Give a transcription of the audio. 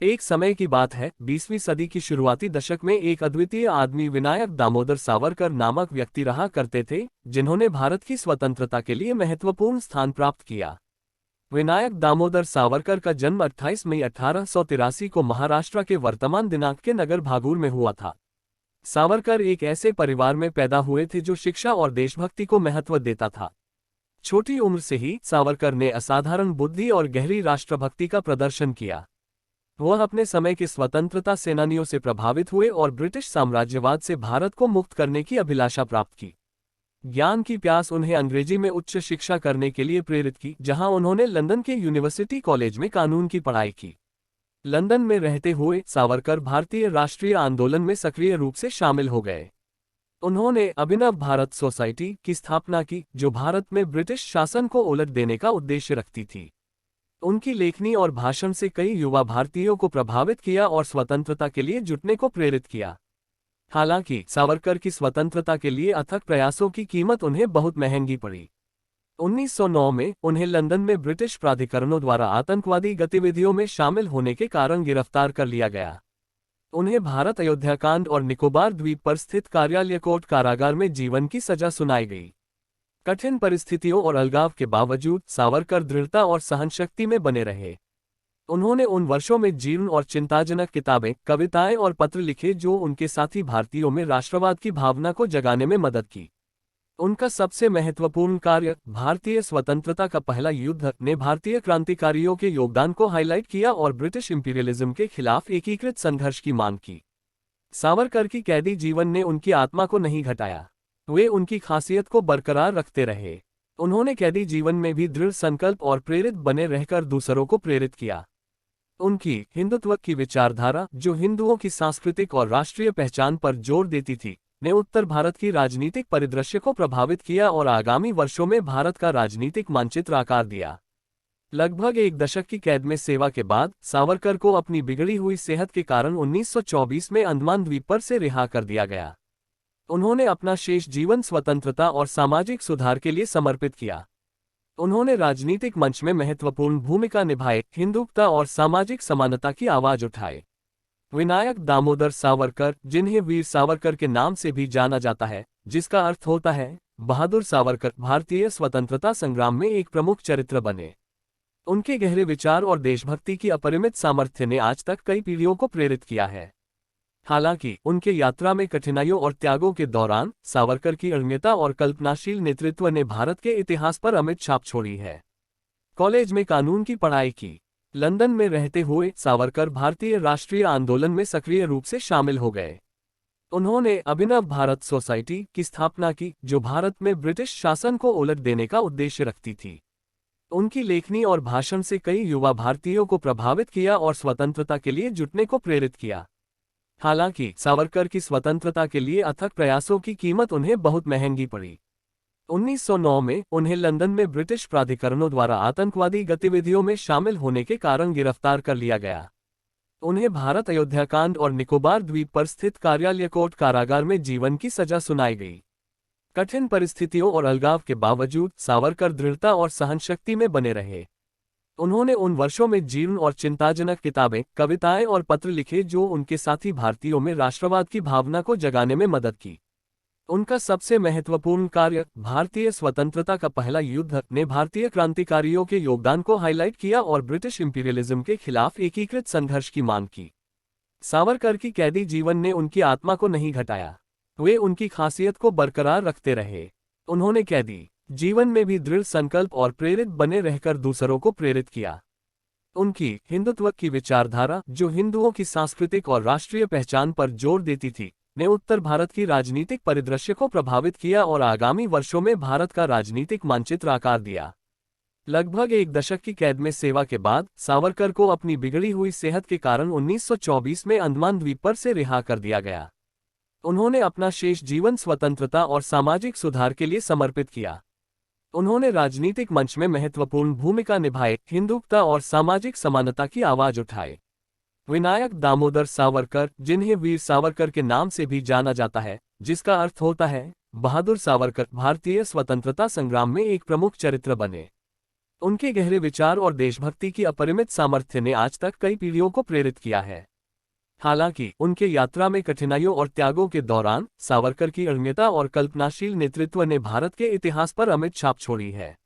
एक समय की बात है, 20वीं सदी की शुरुआती दशक में एक अद्वितीय आदमी विनायक दामोदर सावरकर नामक व्यक्ति रहा करते थे, जिन्होंने भारत की स्वतंत्रता के लिए महत्वपूर्ण स्थान प्राप्त किया। विनायक दामोदर सावरकर का जन्म 28 मई 1883 को महाराष्ट्र के वर्तमान दिनांक के नगर भागुर में हुआ था। सावरकर एक ऐसे परिवार में पैदा हुए थे जो शिक्षा और देशभक्ति को महत्व देता था। छोटी उम्र से ही सावरकर ने असाधारण बुद्धि और गहरी राष्ट्रभक्ति का प्रदर्शन किया। वह अपने समय के स्वतंत्रता सेनानियों से प्रभावित हुए और ब्रिटिश साम्राज्यवाद से भारत को मुक्त करने की अभिलाषा प्राप्त की। ज्ञान की प्यास उन्हें अंग्रेजी में उच्च शिक्षा करने के लिए प्रेरित की, जहां उन्होंने लंदन के यूनिवर्सिटी कॉलेज में कानून की पढ़ाई की। लंदन में रहते हुए सावरकर भारतीय राष्ट्रीय आंदोलन में सक्रिय रूप से शामिल हो गए। उन्होंने अभिनव भारत सोसाइटी की स्थापना की, जो भारत में ब्रिटिश शासन को उलट देने का उद्देश्य रखती थी। उनकी लेखनी और भाषण से कई युवा भारतीयों को प्रभावित किया और स्वतंत्रता के लिए जुटने को प्रेरित किया। हालांकि सावरकर की स्वतंत्रता के लिए अथक प्रयासों की कीमत उन्हें बहुत महंगी पड़ी। 1909 में उन्हें लंदन में ब्रिटिश प्राधिकरणों द्वारा आतंकवादी गतिविधियों में शामिल होने के कारण गिरफ्तार कर लिया गया। उन्हें भारत अयोध्याकांड और निकोबार द्वीप पर स्थित कार्यालय कोर्ट कारागार में जीवन की सजा सुनाई गई। कठिन परिस्थितियों और अलगाव के बावजूद सावरकर दृढ़ता और सहनशक्ति में बने रहे। उन्होंने उन वर्षों में जीर्ण और चिंताजनक किताबें, कविताएं और पत्र लिखे जो उनके साथी भारतीयों में राष्ट्रवाद की भावना को जगाने में मदद की। उनका सबसे महत्वपूर्ण कार्य, भारतीय स्वतंत्रता का पहला युद्ध, ने भारतीय क्रांतिकारियों के योगदान को हाईलाइट किया और ब्रिटिश इंपीरियलिज्म के खिलाफ एकीकृत संघर्ष की मांग की। सावरकर की कैदी जीवन ने उनकी आत्मा को नहीं घटाया, वे उनकी खासियत को बरकरार रखते रहे। उन्होंने कैदी जीवन में भी दृढ़ संकल्प और प्रेरित बने रहकर दूसरों को प्रेरित किया। उनकी हिंदुत्व की विचारधारा, जो हिंदुओं की सांस्कृतिक और राष्ट्रीय पहचान पर जोर देती थी, ने उत्तर भारत की राजनीतिक परिदृश्य को प्रभावित किया और आगामी वर्षों में भारत का राजनीतिक मानचित्र आकार दिया। लगभग एक दशक की कैद में सेवा के बाद सावरकर को अपनी बिगड़ी हुई सेहत के कारण 1924 में अंडमान द्वीप पर से रिहा कर दिया गया। उन्होंने अपना शेष जीवन स्वतंत्रता और सामाजिक सुधार के लिए समर्पित किया। उन्होंने राजनीतिक मंच में महत्वपूर्ण भूमिका निभाई, हिंदुत्व और सामाजिक समानता की आवाज उठाई। विनायक दामोदर सावरकर, जिन्हें वीर सावरकर के नाम से भी जाना जाता है, जिसका अर्थ होता है बहादुर सावरकर, भारतीय स्वतंत्रता संग्राम में एक प्रमुख चरित्र बने। उनके गहरे विचार और देशभक्ति की अपरिमित सामर्थ्य ने आज तक कई पीढ़ियों को प्रेरित किया है। हालांकि उनके यात्रा में कठिनाइयों और त्यागों के दौरान सावरकर की अड़ंगता और कल्पनाशील नेतृत्व ने भारत के इतिहास पर अमिट छाप छोड़ी है। कॉलेज में कानून की पढ़ाई की। लंदन में रहते हुए सावरकर भारतीय राष्ट्रीय आंदोलन में सक्रिय रूप से शामिल हो गए। उन्होंने अभिनव भारत सोसाइटी की स्थापना की, जो भारत में ब्रिटिश शासन को उलट देने का उद्देश्य रखती थी। उनकी लेखनी और भाषण से कई युवा भारतीयों को प्रभावित किया और स्वतंत्रता के लिए जुटने को प्रेरित किया। हालांकि सावरकर की स्वतंत्रता के लिए अथक प्रयासों की कीमत उन्हें बहुत महंगी पड़ी। 1909 में उन्हें लंदन में ब्रिटिश प्राधिकरणों द्वारा आतंकवादी गतिविधियों में शामिल होने के कारण गिरफ्तार कर लिया गया। उन्हें भारत अयोध्याकांड और निकोबार द्वीप पर स्थित कार्यालय कोर्ट कारागार में जीवन की सजा सुनाई गई। कठिन परिस्थितियों और अलगाव के बावजूद सावरकर दृढ़ता और सहनशक्ति में बने रहे। उन्होंने उन वर्षों में जीर्ण और चिंताजनक किताबें, कविताएं और पत्र लिखे जो उनके साथी भारतीयों में राष्ट्रवाद की भावना को जगाने में मदद की। उनका सबसे महत्वपूर्ण कार्य, भारतीय स्वतंत्रता का पहला युद्ध, ने भारतीय क्रांतिकारियों के योगदान को हाईलाइट किया और ब्रिटिश इंपीरियलिज्म के खिलाफ एकीकृत संघर्ष की मांग की। सावरकर की कैदी जीवन ने उनकी आत्मा को नहीं घटाया, वे उनकी खासियत को बरकरार रखते रहे। उन्होंने कैदी जीवन में भी दृढ़ संकल्प और प्रेरित बने रहकर दूसरों को प्रेरित किया। उनकी हिंदुत्व की विचारधारा, जो हिंदुओं की सांस्कृतिक और राष्ट्रीय पहचान पर जोर देती थी, ने उत्तर भारत की राजनीतिक परिदृश्य को प्रभावित किया और आगामी वर्षों में भारत का राजनीतिक मानचित्र आकार दिया। लगभग एक दशक की कैद में सेवा के बाद सावरकर को अपनी बिगड़ी हुई सेहत के कारण 1924 में अंडमान द्वीप पर से रिहा कर दिया गया। उन्होंने अपना शेष जीवन स्वतंत्रता और सामाजिक सुधार के लिए समर्पित किया। उन्होंने राजनीतिक मंच में महत्वपूर्ण भूमिका निभाई, हिंदुत्व और सामाजिक समानता की आवाज उठाई। विनायक दामोदर सावरकर, जिन्हें वीर सावरकर के नाम से भी जाना जाता है, जिसका अर्थ होता है बहादुर सावरकर, भारतीय स्वतंत्रता संग्राम में एक प्रमुख चरित्र बने। उनके गहरे विचार और देशभक्ति की अपरिमित सामर्थ्य ने आज तक कई पीढ़ियों को प्रेरित किया है। हालांकि उनके यात्रा में कठिनाइयों और त्यागों के दौरान सावरकर की अड़ंगता और कल्पनाशील नेतृत्व ने भारत के इतिहास पर अमिट छाप छोड़ी है।